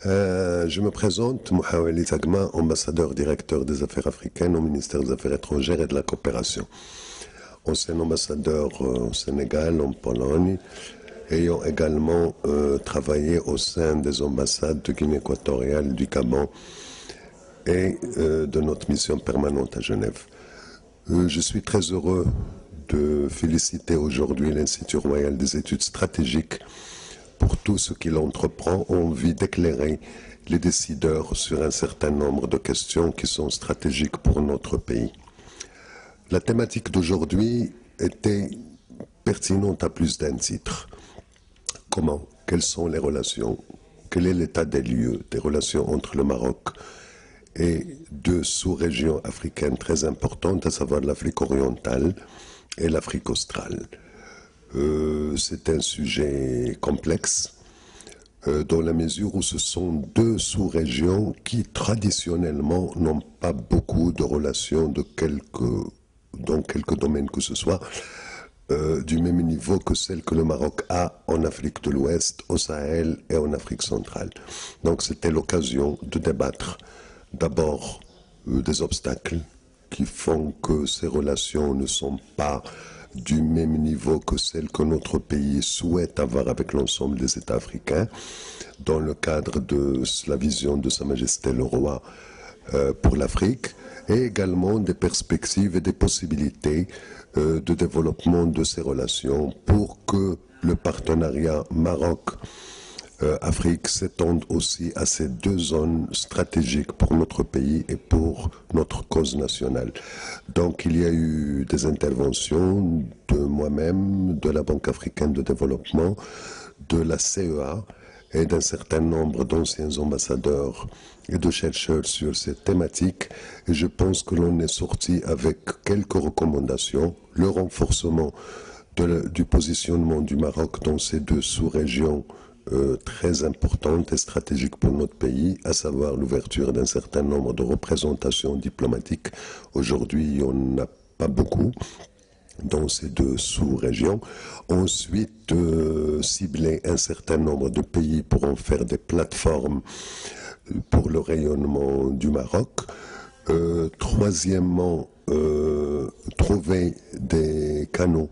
Je me présente, Mouhaweli Tagma, ambassadeur directeur des affaires africaines au ministère des Affaires étrangères et de la coopération. Ancien ambassadeur au Sénégal, en Pologne, ayant également travaillé au sein des ambassades de Guinée équatoriale, du Gabon et de notre mission permanente à Genève. Je suis très heureux de féliciter aujourd'hui l'Institut royal des études stratégiques pour tout ce qu'il entreprend en vue d'éclairer les décideurs sur un certain nombre de questions qui sont stratégiques pour notre pays. La thématique d'aujourd'hui était pertinente à plus d'un titre. Comment? Quelles sont les relations? Quel est l'état des lieux des relations entre le Maroc et deux sous-régions africaines très importantes, à savoir l'Afrique orientale et l'Afrique australe? C'est un sujet complexe dans la mesure où ce sont deux sous-régions qui traditionnellement n'ont pas beaucoup de relations dans quelques domaines que ce soit, du même niveau que celle que le Maroc a en Afrique de l'Ouest, au Sahel et en Afrique centrale. Donc c'était l'occasion de débattre d'abord des obstacles qui font que ces relations ne sont pas du même niveau que celles que notre pays souhaite avoir avec l'ensemble des États africains, dans le cadre de la vision de Sa Majesté le Roi pour l'Afrique, et également des perspectives et des possibilités de développement de ces relations pour que le partenariat Maroc-Afrique s'étende aussi à ces deux zones stratégiques pour notre pays et pour notre cause nationale. Donc il y a eu des interventions de moi-même, de la Banque africaine de développement, de la CEA et d'un certain nombre d'anciens ambassadeurs et de chercheurs sur cette thématique. Et je pense que l'on est sorti avec quelques recommandations. Le renforcement du positionnement du Maroc dans ces deux sous-régions très importante et stratégique pour notre pays, à savoir l'ouverture d'un certain nombre de représentations diplomatiques. Aujourd'hui, on n'a pas beaucoup dans ces deux sous-régions. Ensuite, cibler un certain nombre de pays pour en faire des plateformes pour le rayonnement du Maroc. Troisièmement, trouver des canaux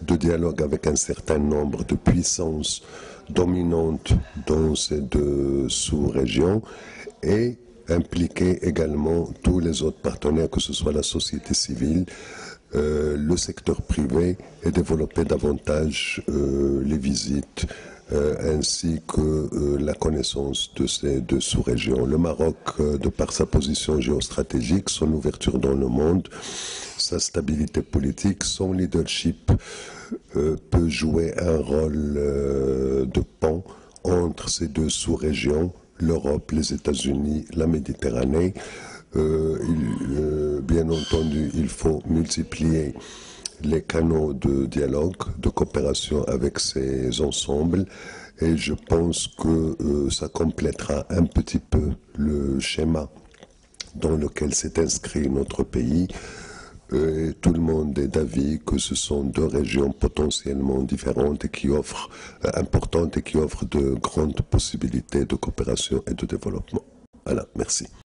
de dialogue avec un certain nombre de puissances dominantes dans ces deux sous-régions et impliquer également tous les autres partenaires, que ce soit la société civile, le secteur privé, et développer davantage les visites ainsi que la connaissance de ces deux sous-régions. Le Maroc, de par sa position géostratégique, son ouverture dans le monde, sa stabilité politique, son leadership peut jouer un rôle de pont entre ces deux sous-régions, l'Europe, les États-Unis, la Méditerranée. Bien entendu, il faut multiplier les canaux de dialogue, de coopération avec ces ensembles, et je pense que ça complétera un petit peu le schéma dans lequel s'est inscrit notre pays. Tout le monde est d'avis que ce sont deux régions potentiellement différentes et importantes et qui offrent de grandes possibilités de coopération et de développement. Voilà, merci.